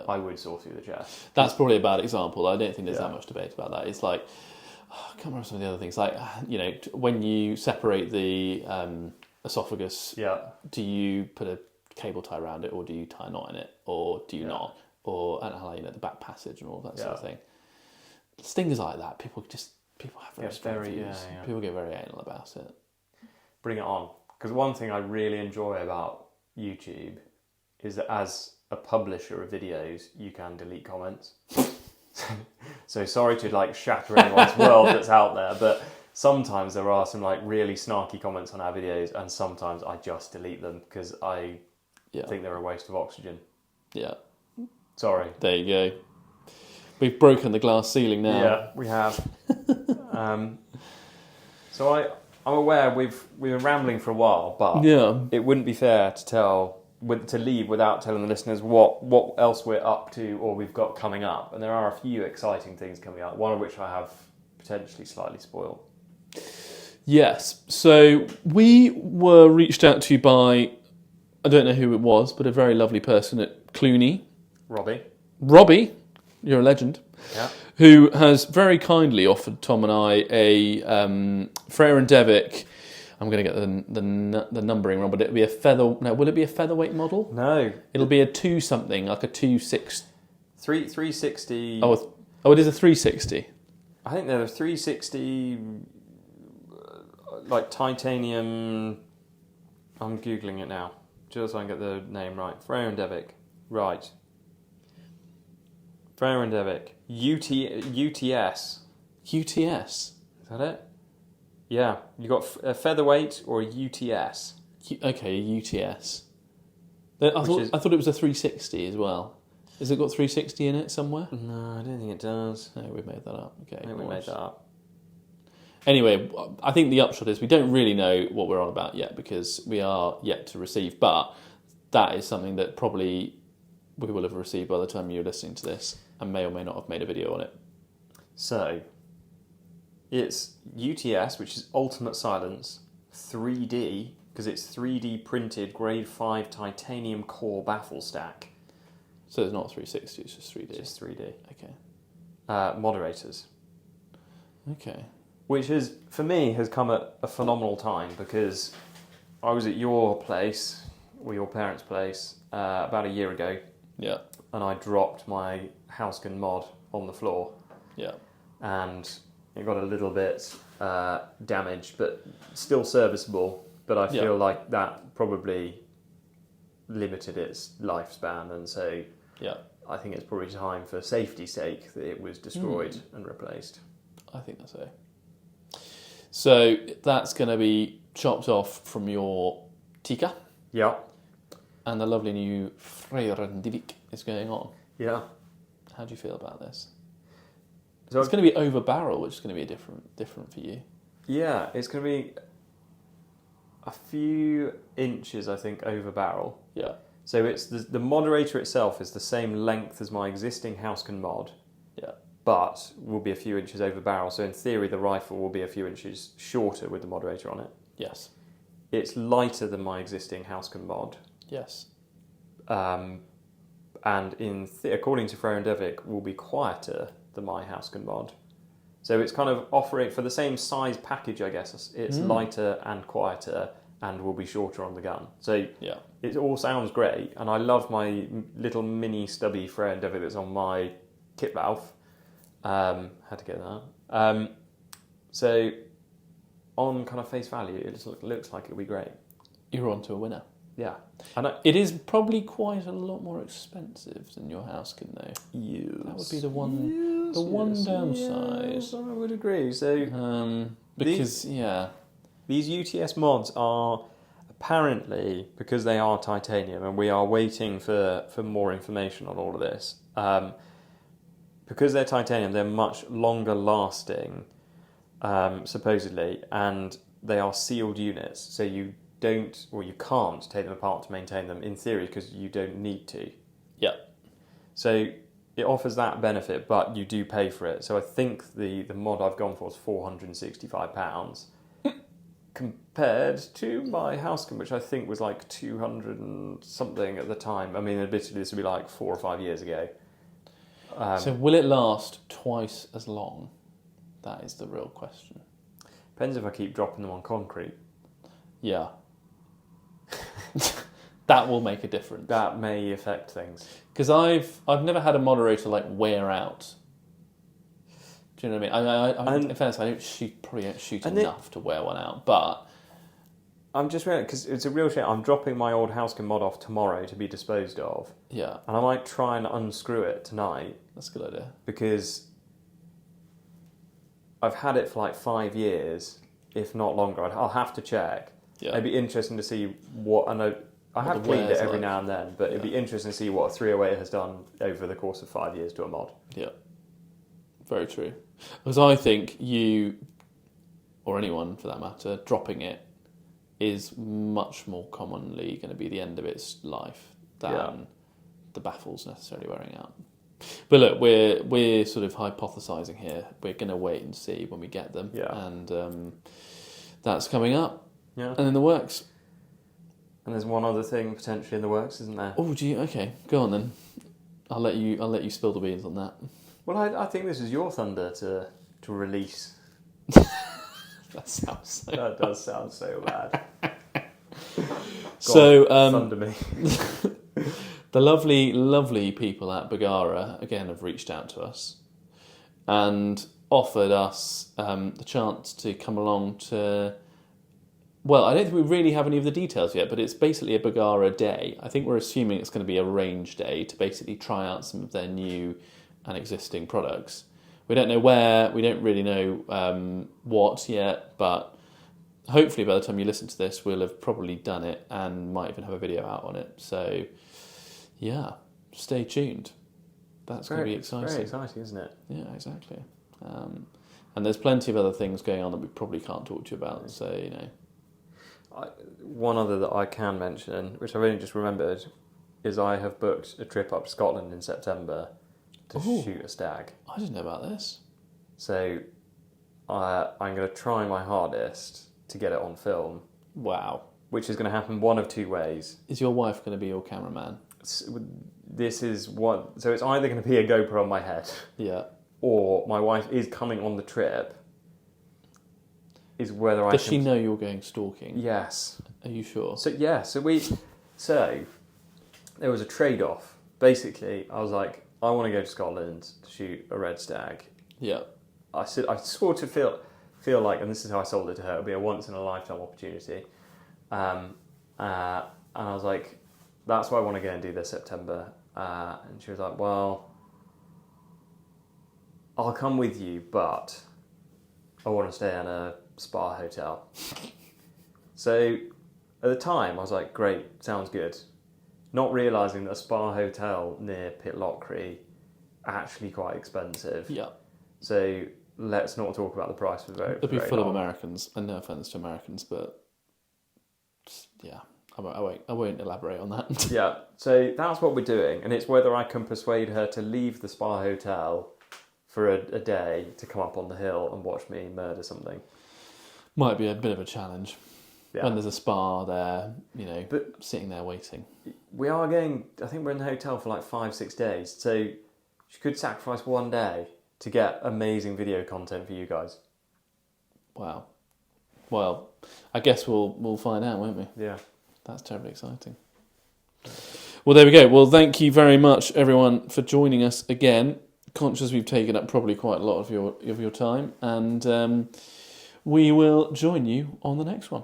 I would saw through the chest. That's probably a bad example. I don't think there's that much debate about that. It's like, I can't remember some of the other things. Like, when you separate the esophagus, do you put a cable tie around it, or do you tie a knot in it, or do you not? Or the back passage and all that sort of thing. Things like that, people have very strong views. People get very anal about it. Bring it on. Because one thing I really enjoy about YouTube is that as a publisher of videos, you can delete comments. So sorry to shatter anyone's world that's out there, but sometimes there are some really snarky comments on our videos, and sometimes I just delete them because I think they're a waste of oxygen. Yeah. Sorry. There you go. We've broken the glass ceiling now. Yeah, we have. So I'm aware we've been rambling for a while, but it wouldn't be fair to leave without telling the listeners what else we're up to or we've got coming up. And there are a few exciting things coming up, one of which I have potentially slightly spoiled. Yes. So we were reached out to by, I don't know who it was, but a very lovely person at Clooney. Robbie, you're a legend. Yeah. Who has very kindly offered Tom and I a Frere and Devick. I'm going to get the numbering wrong, but it'll be a will it be a featherweight model? No. It'll be a 2 something, like a 360. Oh, it is a 360. I think they're a 360, titanium. I'm googling it now, just so I can get the name right. Frere and Devick, right? Frere and Devick, UTS. UTS. Is that it? Yeah, you got a featherweight or a UTS. Okay, a UTS. I thought it was a 360 as well. Has it got 360 in it somewhere? No, I don't think it does. No, we made that up. Okay, I think we made that up. Anyway, I think the upshot is we don't really know what we're on about yet because we are yet to receive, but that is something that probably we will have received by the time you're listening to this and may or may not have made a video on it. So, it's UTS, which is Ultimate Silence, 3D, because it's 3D printed grade 5 titanium core baffle stack. So it's not 360, it's just 3D? Just 3D. Okay. Moderators. Okay. Which is, for me, has come at a phenomenal time because I was at your place, or your parents' place, about a year ago. Yeah. And I dropped my Housegun mod on the floor. Yeah. And it got a little bit damaged, but still serviceable. But I feel like that probably limited its lifespan, and so I think it's probably time, for safety's sake, that it was destroyed and replaced. I think that's so. So that's going to be chopped off from your Tika. Yeah. and the lovely new Freyrendivic is going on. Yeah. How do you feel about this? So it's going to be over barrel, which is going to be different for you. Yeah, it's going to be a few inches, I think, over barrel. Yeah. So it's the moderator itself is the same length as my existing Housecan mod. Yeah. But will be a few inches over barrel. So in theory, the rifle will be a few inches shorter with the moderator on it. Yes. It's lighter than my existing Housecan mod. Yes. And according to Freyrendivic, will be quieter than my Housecan mod. So it's kind of offering, for the same size package, I guess, it's lighter and quieter and will be shorter on the gun. So yeah, it all sounds great. And I love my little mini stubby Freyrendivic that's on my kit valve. Had to get that. So on kind of face value, it just looks like it'll be great. You're on to a winner. Yeah. It is probably quite a lot more expensive than your Housecan, though. Yes. That would be the one downside. Yes, I would agree. So because these UTS mods are apparently, because they are titanium, and we are waiting for more information on all of this. Because they're titanium, they're much longer lasting, supposedly, and they are sealed units. So you can't take them apart to maintain them in theory because you don't need to. Yeah. So it offers that benefit, but you do pay for it. So I think the mod I've gone for is £465 compared to my Housecan, which I think was like 200 and something at the time. I mean, admittedly, this would be like 4 or 5 years ago. So will it last twice as long? That is the real question. Depends if I keep dropping them on concrete. Yeah. That will make a difference. That may affect things. Because I've never had a moderator like wear out. Do you know what I mean? In fairness, I probably don't shoot enough to wear one out. But I'm just realizing, because it's a real shame. I'm dropping my old Housecan mod off tomorrow to be disposed of. Yeah. And I might try and unscrew it tonight. That's a good idea. Because I've had it for like 5 years, if not longer. I'll have to check. Yeah. It'd be interesting to see what... I have cleaned it every now and then, but it'd be interesting to see what a 308 has done over the course of 5 years to a mod. Yeah. Very true. Because I think you, or anyone for that matter, dropping it is much more commonly going to be the end of its life than the baffles necessarily wearing out. But look, we're sort of hypothesising here. We're going to wait and see when we get them. Yeah. And that's coming up. Yeah. And in the works. And there's one other thing potentially in the works, isn't there? Oh, okay, go on then. I'll let you spill the beans on that. Well, I think this is your thunder to release. That sounds so That does sound so bad. So, thunder me. The lovely people at Bagara again have reached out to us and offered us the chance to come along to. Well, I don't think we really have any of the details yet, but it's basically a Bagara day. I think we're assuming it's going to be a range day to basically try out some of their new and existing products. We don't know where, we don't really know what yet, but hopefully by the time you listen to this, we'll have probably done it and might even have a video out on it. So, yeah, stay tuned. That's going to be exciting. Very exciting, isn't it? Yeah, exactly. And there's plenty of other things going on that we probably can't talk to you about, so, you know. One other that I can mention, which I've only just remembered, is I have booked a trip up to Scotland in September to shoot a stag. I didn't know about this. So I'm going to try my hardest to get it on film. Wow. Which is going to happen one of two ways. Is your wife going to be your cameraman? This is what... So it's either going to be a GoPro on my head. Yeah. Or my wife is coming on the trip. Is whether Does she know you're going stalking? Yes. Are you sure? So there was a trade-off. Basically, I was like, I want to go to Scotland to shoot a red stag. Yeah. I sort of feel like, and this is how I sold it to her, it'll be a once-in-a-lifetime opportunity. And I was like, that's why I want to go and do this September. And she was like, well, I'll come with you, but I want to stay in a spa hotel. So at the time I was like, great, sounds good. not realising that a spa hotel near Pitlochry actually quite expensive. Yeah. So let's not talk about the price for very. It'll be very full of long. Americans, and no offence to Americans, but yeah, I won't elaborate on that. Yeah, so that's what we're doing, and it's whether I can persuade her to leave the spa hotel for a day to come up on the hill and watch me murder something. Might be a bit of a challenge Yeah. when there's a spa there, But sitting there waiting. we are going, I think we're in the hotel for like 5-6 days, so she could sacrifice one day to get amazing video content for you guys. Wow. Well, I guess we'll find out, won't we? Yeah. That's terribly exciting. Well, there we go. Well, thank you very much, everyone, for joining us again. Conscious we've taken up probably quite a lot of your time, and we will join you on the next one.